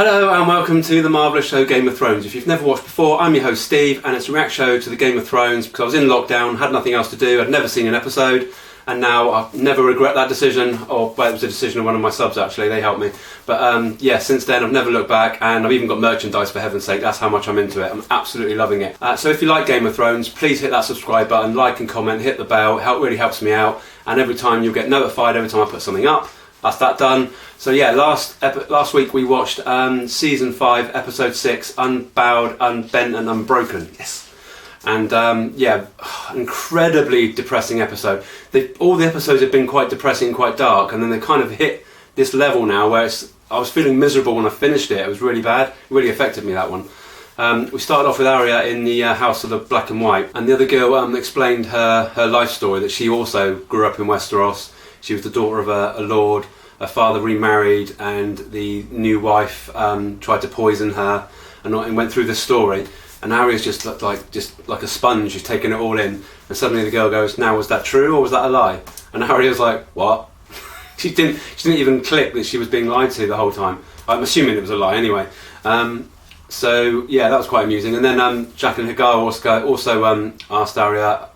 Hello and welcome to the marvellous show Game of Thrones. If you've never watched before, I'm your host Steve, and it's a react show to the Game of Thrones because I was in lockdown, had nothing else to do, I'd never seen an episode, and now I never regret that decision. Well, it was a decision of one of my subs actually, they helped me. But yeah, since then I've never looked back, and I've even got merchandise, for heaven's sake. That's how much I'm into it. I'm absolutely loving it. So if you like Game of Thrones, please hit that subscribe button, like and comment, hit the bell. It really helps me out, and every time you'll get notified every time I put something up. That's that done. So yeah, last week we watched season 5, episode 6, Unbowed, Unbent and Unbroken. Yes. And yeah, incredibly depressing episode. All the episodes have been quite depressing and quite dark, and then they kind of hit this level now where I was feeling miserable when I finished it. It was really bad. It really affected me, that one. We started off with Arya in the House of the Black and White, and the other girl explained her life story, that she also grew up in Westeros. She was the daughter of a lord. Her father remarried, and the new wife tried to poison her, and went through this story. And Arya's just looked like a sponge, she's taking it all in. And suddenly the girl goes, "Now, was that true or was that a lie?" And Arya's like, "What?" She didn't even click that she was being lied to the whole time. I'm assuming it was a lie anyway. So yeah, that was quite amusing. And then Jaqen H'ghar also asked Arya,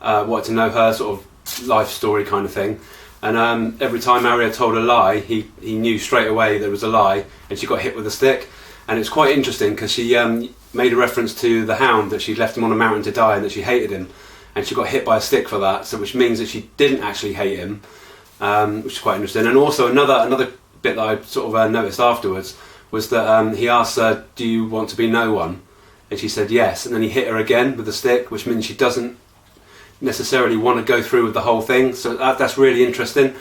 wanted to know her sort of life story kind of thing. And every time Arya told a lie, he knew straight away there was a lie, and she got hit with a stick. And it's quite interesting because she made a reference to the Hound, that she'd left him on a mountain to die and that she hated him, and she got hit by a stick for that. So which means that she didn't actually hate him, which is quite interesting. And also another bit that I sort of noticed afterwards was that he asked her, "Do you want to be no one?" And she said yes, and then he hit her again with the stick, which means she doesn't necessarily want to go through with the whole thing. So that's really interesting,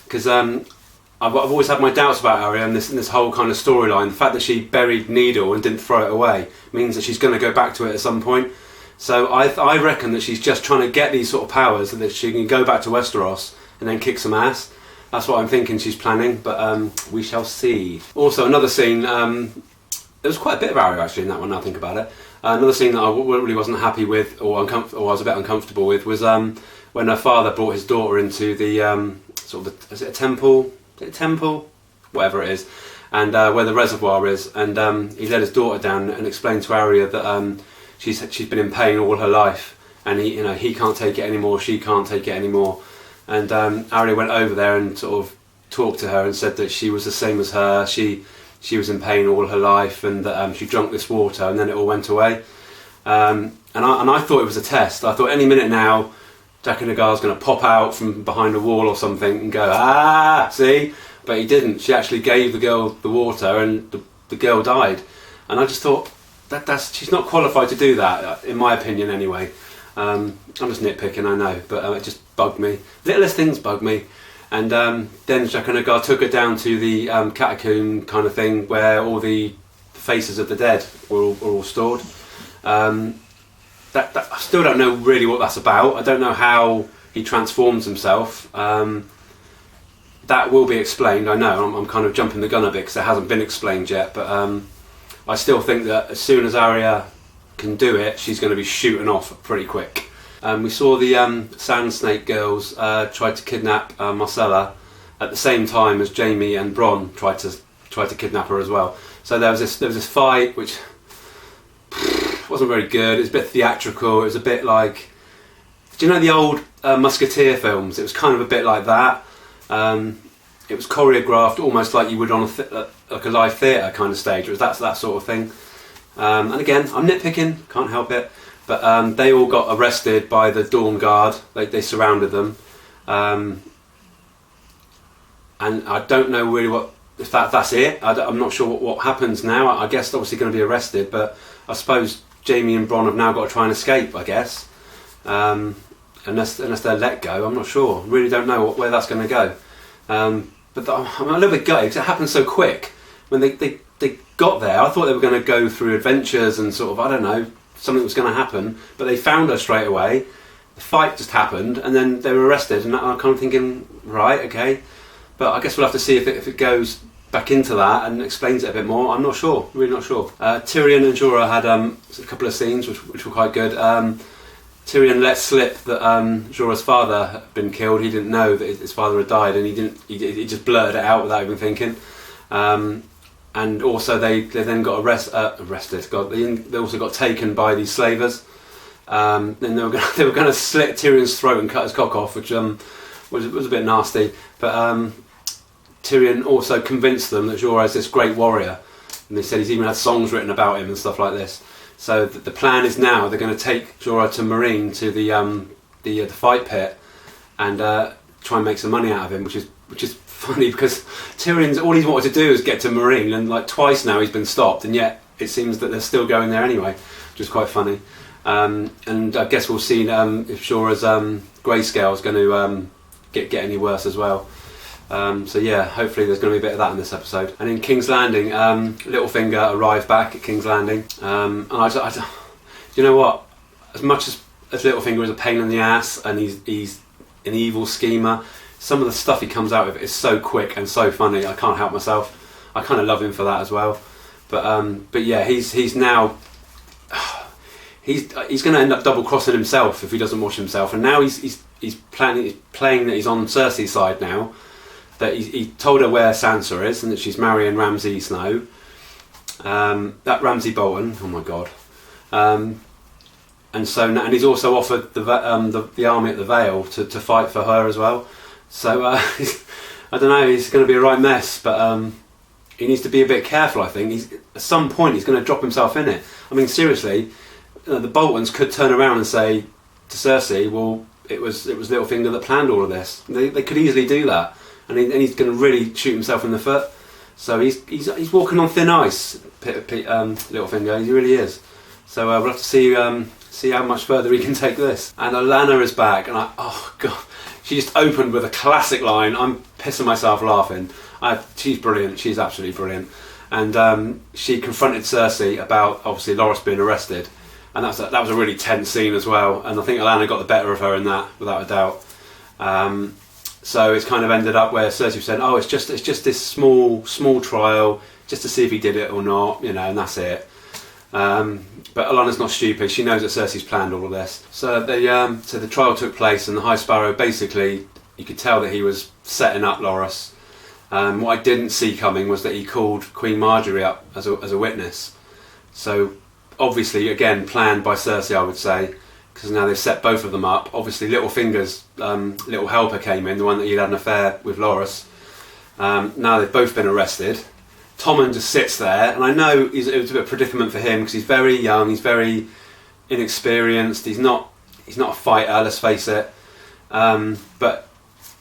because I've always had my doubts about Arya and this whole kind of storyline. The fact that she buried Needle and didn't throw it away means that she's going to go back to it at some point. So I reckon that she's just trying to get these sort of powers so that she can go back to Westeros and then kick some ass. That's what I'm thinking she's planning, but we shall see. Also, another scene, there was quite a bit of Arya actually in that one, now I think about it. Another scene that I really wasn't happy with, or I was a bit uncomfortable with, was when her father brought his daughter into the is it a temple? Is it a temple? Whatever it is, and where the reservoir is, and he led his daughter down and explained to Arya that she's been in pain all her life, and he can't take it anymore, she can't take it anymore, and Arya went over there and sort of talked to her and said that she was the same as her. She was in pain all her life, and that she drank this water, and then it all went away. And I thought it was a test. I thought any minute now, Jaqen H'ghar's going to pop out from behind a wall or something and go, "Ah, see?" But he didn't. She actually gave the girl the water, and the girl died. And I just thought she's not qualified to do that, in my opinion, anyway. I'm just nitpicking, I know, but it just bugged me. Littlest things bug me. And then Jaqen H'ghar took her down to the catacomb kind of thing, where all the faces of the dead were all stored. I still don't know really what that's about. I don't know how he transforms himself. That will be explained, I know. I'm kind of jumping the gun a bit because it hasn't been explained yet, but I still think that as soon as Arya can do it, she's going to be shooting off pretty quick. We saw the Sand Snake girls try to kidnap Myrcella at the same time as Jaime and Bronn tried to kidnap her as well. So there was this fight which wasn't very good. It was a bit theatrical. It was a bit like, do you know the old Musketeer films? It was kind of a bit like that. It was choreographed almost like you would on like a live theatre kind of stage. It was that sort of thing. And again, I'm nitpicking, can't help it. But they all got arrested by the Dawn Guard. They surrounded them, and I don't know really if that's it. I'm not sure what happens now. I guess they're obviously going to be arrested, but I suppose Jaime and Bronn have now got to try and escape, I guess, unless they're let go. I'm not sure. Really don't know where that's going to go. But I'm a little bit gutted because it happened so quick. When they got there, I thought they were going to go through adventures and sort of, I don't know, something was going to happen, but they found her straight away. The fight just happened, and then they were arrested, and I'm kind of thinking, right, okay, but I guess we'll have to see if it goes back into that and explains it a bit more. I'm not sure, really not sure. Tyrion and Jorah had a couple of scenes which were quite good. Tyrion let slip that Jorah's father had been killed. He didn't know that his father had died, and he just blurted it out without even thinking. And and also they then got arrested. They also got taken by these slavers. And they were going to slit Tyrion's throat and cut his cock off, which was a bit nasty. But Tyrion also convinced them that Jorah is this great warrior, and they said he's even had songs written about him and stuff like this. So the plan is now they're going to take Jorah to Meereen, to the fight pit, and try and make some money out of him, which is funny because Tyrion's all he's wanted to do is get to Meereen, and like twice now he's been stopped, and yet it seems that they're still going there anyway, which is quite funny. And I guess we'll see if Jorah's grayscale is going to get any worse as well. So yeah, hopefully there's going to be a bit of that in this episode. And in King's Landing, Littlefinger arrived back at King's Landing. And you know what? As much as Littlefinger is a pain in the ass and he's an evil schemer, some of the stuff he comes out with is so quick and so funny. I can't help myself. I kind of love him for that as well. But yeah, he's now. He's going to end up double crossing himself if he doesn't watch himself, and now he's playing that he's on Cersei's side now. That he told her where Sansa is and that she's marrying Ramsay Snow. That Ramsay Bolton, oh my god. And he's also offered the army at the Vale to fight for her as well. So I don't know. He's going to be a right mess, but he needs to be a bit careful. I think at some point he's going to drop himself in it. I mean, seriously. The Boltons could turn around and say to Cersei, well, it was Littlefinger that planned all of this. They could easily do that, and he's going to really shoot himself in the foot. So he's walking on thin ice, Littlefinger. He really is. So we'll have to see how much further he can take this. And Olenna is back, and oh god, she just opened with a classic line. I'm pissing myself laughing. She's brilliant. She's absolutely brilliant. And she confronted Cersei about obviously Loras being arrested. And that was a really tense scene as well, and I think Olenna got the better of her in that, without a doubt. So it's kind of ended up where Cersei was saying, "Oh, it's just this small trial, just to see if he did it or not, and that's it." But Olenna's not stupid; she knows that Cersei's planned all of this. So the trial took place, and the High Sparrow basically, you could tell that he was setting up Loras. What I didn't see coming was that he called Queen Marjorie up as a witness. So. Obviously, again, planned by Cersei, I would say, because now they've set both of them up. Obviously, Littlefinger's little helper came in, the one that he'd had an affair with Loras. Now they've both been arrested. Tommen just sits there, and I know it was a bit of a predicament for him because he's very young, he's very inexperienced, he's not a fighter, let's face it. But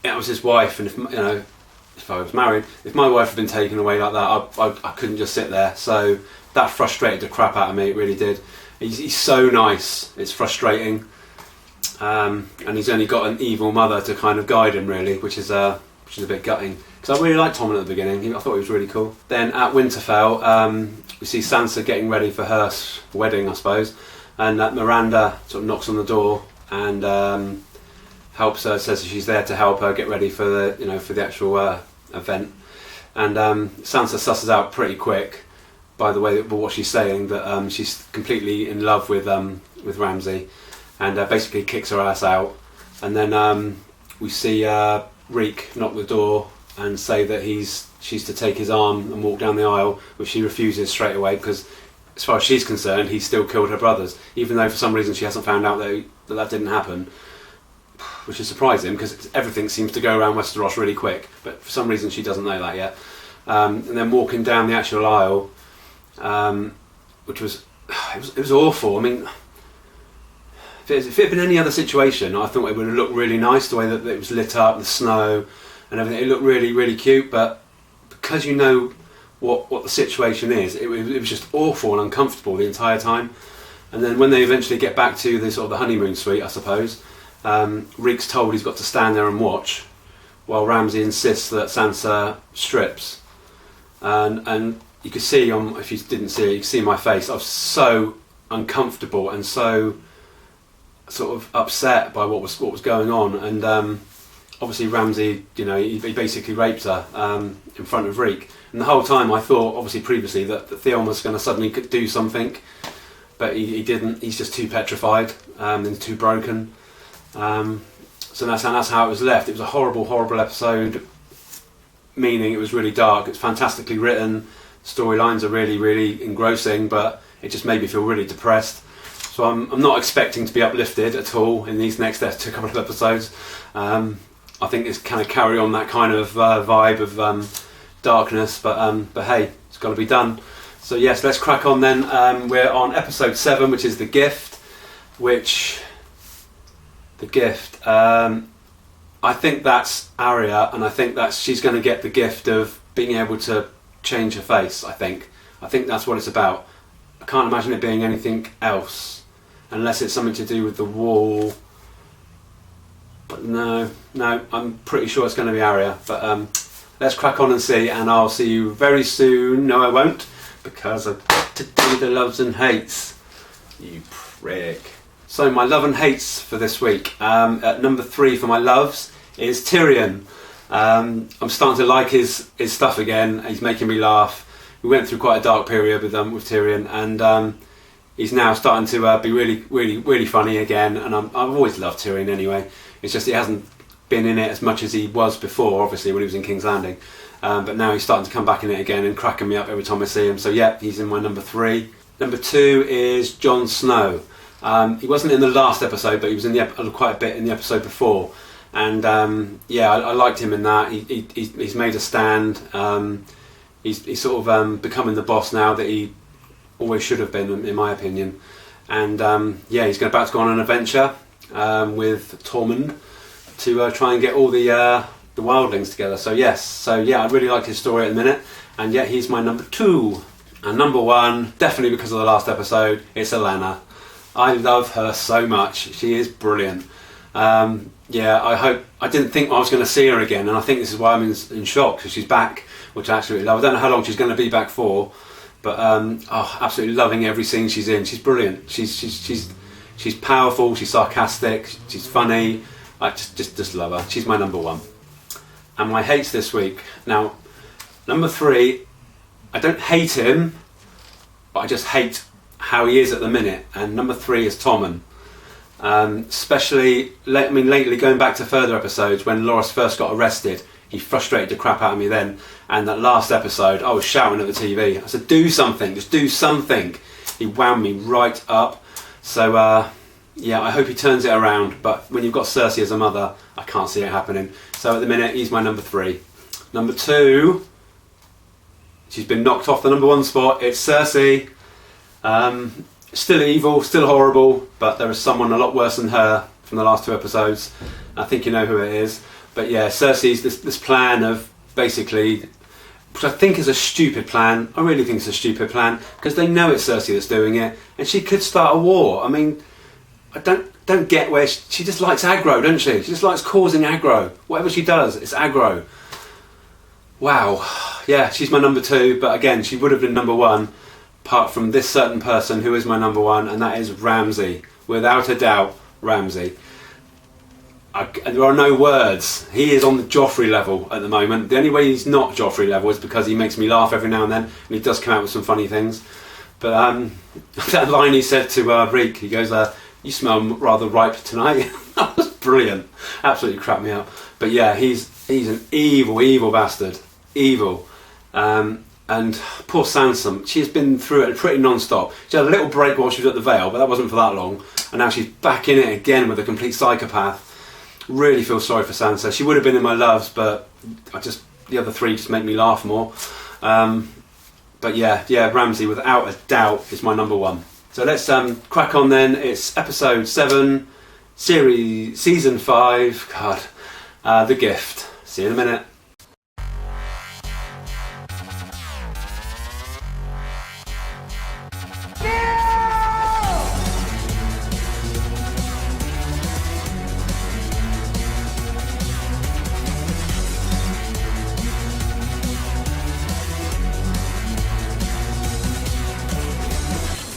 it was his wife, and if I was married, if my wife had been taken away like that, I couldn't just sit there. So. That frustrated the crap out of me, it really did. He's so nice, it's frustrating. And he's only got an evil mother to kind of guide him, really, which is a bit gutting. Because I really liked Tommen at the beginning, I thought he was really cool. Then at Winterfell, we see Sansa getting ready for her wedding, I suppose. And Miranda sort of knocks on the door and helps her, says she's there to help her get ready for the actual event. And Sansa susses out pretty quick, by the way, what she's saying, that she's completely in love with Ramsay, and basically kicks her ass out. And then we see Reek knock the door and say that she's to take his arm and walk down the aisle, which she refuses straight away because, as far as she's concerned, he still killed her brothers, even though for some reason she hasn't found out that didn't happen, which is surprising because everything seems to go around Westeros really quick, but for some reason she doesn't know that yet. And then walking down the actual aisle. Which was awful. I mean, if it had been any other situation, I thought it would have looked really nice, the way that it was lit up, the snow and everything. It looked really, really cute, but because you know what the situation is, it was just awful and uncomfortable the entire time. And then when they eventually get back to the sort of the honeymoon suite, I suppose, Reek's told he's got to stand there and watch, while Ramsay insists that Sansa strips, and you could see if you didn't see it, you could see my face. I was so uncomfortable and so sort of upset by what was going on. And obviously Ramsay, he basically raped her in front of Reek. And the whole time I thought, obviously previously, that Theon was going to suddenly do something, but he didn't. He's just too petrified and too broken. So that's how it was left. It was a horrible, horrible episode. Meaning it was really dark. It's fantastically written. storylines are really, really engrossing, but it just made me feel really depressed. So I'm not expecting to be uplifted at all in these next couple of episodes. I think it's kind of carry on that kind of vibe of darkness, but hey, it's got to be done. So yes, let's crack on then. We're on episode 7, which is The Gift. I think that's Arya, and I think that she's going to get the gift of being able to change her face. I think that's what it's about. I can't imagine it being anything else, unless it's something to do with the wall. But no, I'm pretty sure it's going to be Arya. But let's crack on and see, and I'll see you very soon. No, I won't, because I've got to do the loves and hates. You prick. So my love and hates for this week. At number 3 for my loves is Tyrion. I'm starting to like his stuff again. He's making me laugh. We went through quite a dark period with Tyrion, and he's now starting to be really, really, really funny again. And I've always loved Tyrion anyway. It's just he hasn't been in it as much as he was before, obviously, when he was in King's Landing. But now he's starting to come back in it again and cracking me up every time I see him. So yeah, he's in my number 3. Number 2 is Jon Snow. He wasn't in the last episode, but he was in quite a bit in the episode before. And I liked him in that. He's made a stand. He's sort of becoming the boss now that he always should have been, in my opinion. And he's about to go on an adventure with Tormund to try and get all the wildlings together. So I really like his story at the minute. And yet he's my number 2. And number 1, definitely because of the last episode, it's Olenna. I love her so much. She is brilliant. I didn't think I was going to see her again, and I think this is why I'm in shock, because she's back, which I absolutely love. I don't know how long she's going to be back for, but absolutely loving every scene she's in. She's brilliant. She's powerful. She's sarcastic. She's funny. I just love her. She's my number 1. And my hates this week. Now, number 3, I don't hate him, but I just hate how he is at the minute. And number 3 is Tommen. Especially, lately, going back to further episodes, when Loras first got arrested, he frustrated the crap out of me then. And that last episode, I was shouting at the TV. I said, do something, just do something. He wound me right up. So, I hope he turns it around. But when you've got Cersei as a mother, I can't see it happening. So at the minute, he's my number 3. Number 2, she's been knocked off the number 1 spot. It's Cersei. Still evil, still horrible, but there is someone a lot worse than her from the last 2 episodes. I think you know who it is. But yeah, Cersei's this plan of basically, which I think is a stupid plan. I really think it's a stupid plan, because they know it's Cersei that's doing it, and she could start a war. I mean, I don't get where she just likes aggro, doesn't she? She just likes causing aggro. Whatever she does, it's aggro. Wow. Yeah, she's my number 2, but again, she would have been number 1. Apart from this certain person who is my number 1, and that is Ramsay. Without a doubt, Ramsay. There are no words. He is on the Joffrey level at the moment. The only way he's not Joffrey level is because he makes me laugh every now and then, and he does come out with some funny things. But that line he said to Reek, he goes, "You smell rather ripe tonight." That was brilliant. Absolutely cracked me up. But yeah, he's an evil bastard. Evil. And poor Sansa, she's been through it pretty non-stop. She had a little break while she was at the Vale, but that wasn't for that long. And now she's back in it again with a complete psychopath. Really feel sorry for Sansa. She would have been in my loves, but the other 3 just make me laugh more. But yeah, Ramsay without a doubt is my number 1. So let's crack on then. It's episode 7, season 5. God, The Gift. See you in a minute.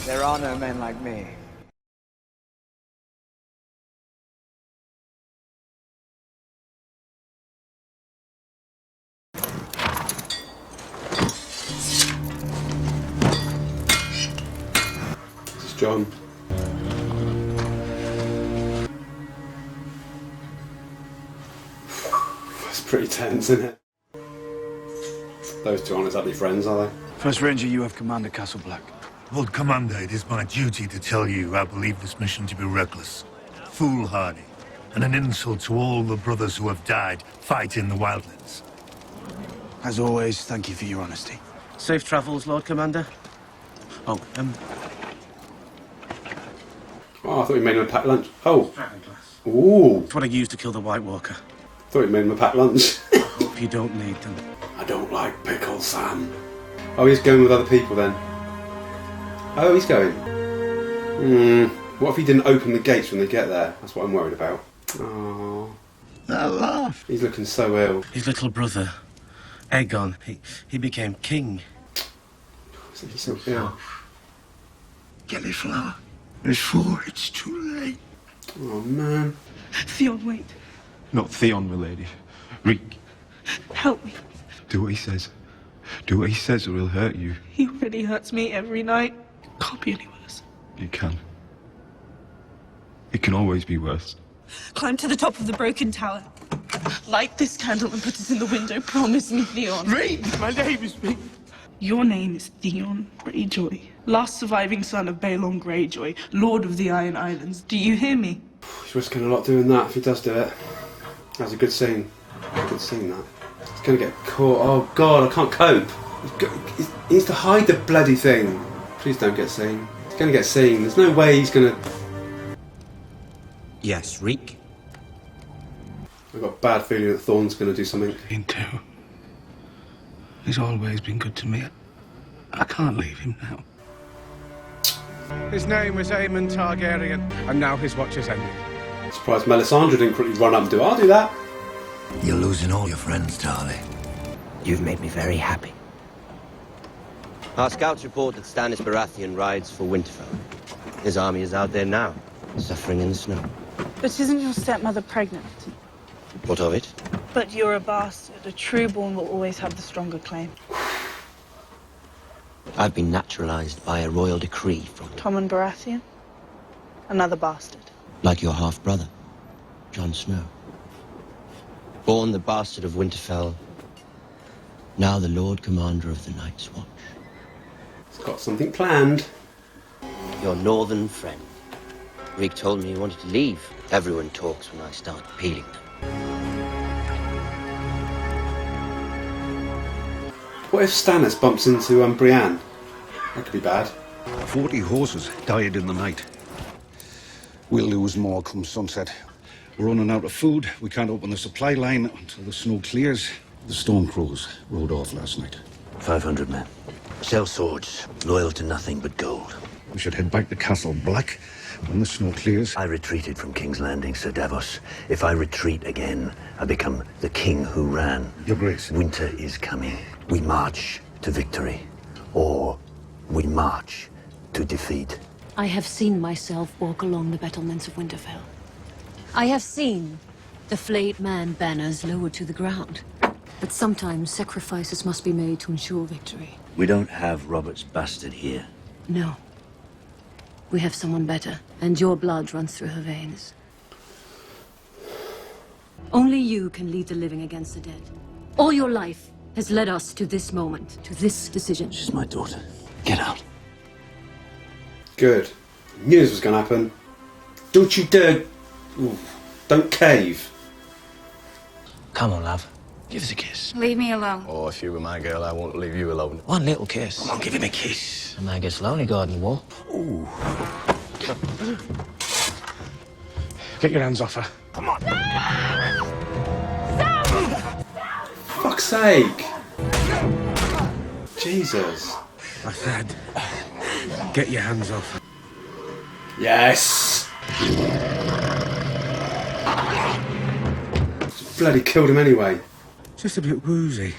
There are no men like me. This is John. It's pretty tense, isn't it? Those 2 aren't exactly friends, are they? First Ranger, you have Commander Castle Black. Lord Commander, it is my duty to tell you I believe this mission to be reckless, foolhardy, and an insult to all the brothers who have died fighting the wildlands. As always, thank you for your honesty. Safe travels, Lord Commander. Oh, Oh, I thought you made him a packed lunch. Oh. dragon glass. Ooh. It's what I used to kill the White Walker. Thought you made him a packed lunch. Hope you don't need them. I don't like pickles, Sam. Oh, he's going with other people then. Oh, he's going. What if he didn't open the gates when they get there? That's what I'm worried about. Oh. That laugh. He's looking so ill. His little brother, Aegon, he became king. He's so ill. Gillyflower. Before it's too late. Oh, man. Theon, wait. Not Theon, milady. Reek. Help me. Do what he says. Do what he says or he'll hurt you. He already hurts me every night. Can't be any worse. It can. It can always be worse. Climb to the top of the broken tower. Light this candle and put it in the window. Promise me, Theon. Reek! My name is Reek. Your name is Theon Greyjoy, last surviving son of Balon Greyjoy, Lord of the Iron Islands. Do you hear me? He's risking a lot doing that if he does do it. That's a good scene. Good scene, that. He's going to get caught. Oh, God, I can't cope. He needs to hide the bloody thing. Please don't get seen. He's going to get seen. There's no way he's going to... Yes, Reek. I've got a bad feeling that Thorne's going to do something. Me too. He's always been good to me. I can't leave him now. His name was Aemon Targaryen, and now his watch is ended. Surprised Melisandre didn't quickly run up and do it. I'll do that. You're losing all your friends, Tarly. You've made me very happy. Our scouts report that Stannis Baratheon rides for Winterfell. His army is out there now, suffering in the snow. But isn't your stepmother pregnant? What of it? But you're a bastard. A trueborn will always have the stronger claim. I've been naturalized by a royal decree from... Tommen Baratheon? Another bastard. Like your half-brother, Jon Snow. Born the bastard of Winterfell, now the Lord Commander of the Night's Watch. He's got something planned. Your northern friend. Reek told me he wanted to leave. Everyone talks when I start peeling them. What if Stannis bumps into Brienne? That could be bad. 40 horses died in the night. We'll lose more come sunset. We're running out of food. We can't open the supply line until the snow clears. The Storm Crows rode off last night. 500 men. Sell swords, loyal to nothing but gold. We should head back to Castle Black when the snow clears. I retreated from King's Landing, Sir Davos. If I retreat again, I become the king who ran. Your Grace. Winter is coming. We march to victory, or we march to defeat. I have seen myself walk along the battlements of Winterfell. I have seen the flayed man banners lowered to the ground. But sometimes sacrifices must be made to ensure victory. We don't have Robert's bastard here. No. We have someone better, and your blood runs through her veins. Only you can lead the living against the dead. All your life has led us to this moment, to this decision. She's my daughter. Get out. Good. Knew this was going to happen. Don't you dare... Ooh, don't cave. Come on, love. Give us a kiss. Leave me alone. Oh, if you were my girl, I won't leave you alone. One little kiss. Come on, give him a kiss. A man gets lonely guarding the wall. Ooh. Get your hands off her. Come on. Fuck's sake. Jesus. I said, get your hands off her. Yes. Bloody killed him anyway. Just a bit woozy.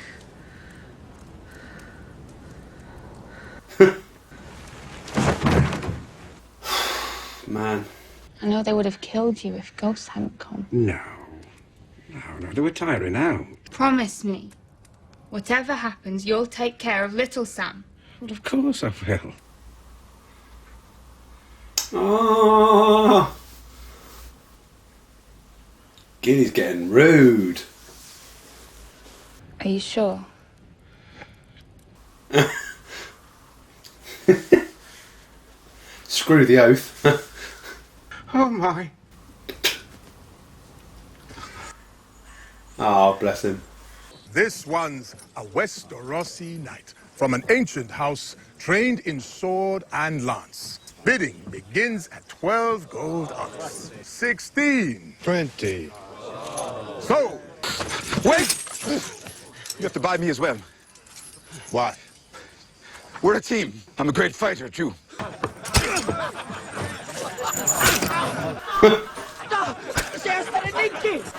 Man. I know they would have killed you if ghosts hadn't come. No, they were tiring out. Promise me, whatever happens, you'll take care of little Sam. Well, of course I will. Oh. Gilly's getting rude. Are you sure? Screw the oath. Oh my. Oh, bless him. This one's a Westerosi knight from an ancient house trained in sword and lance. Bidding begins at 12 gold ounces. 16. 20. So, Wait! You have to buy me as well. why? We're a team. I'm a great fighter, too. Stop!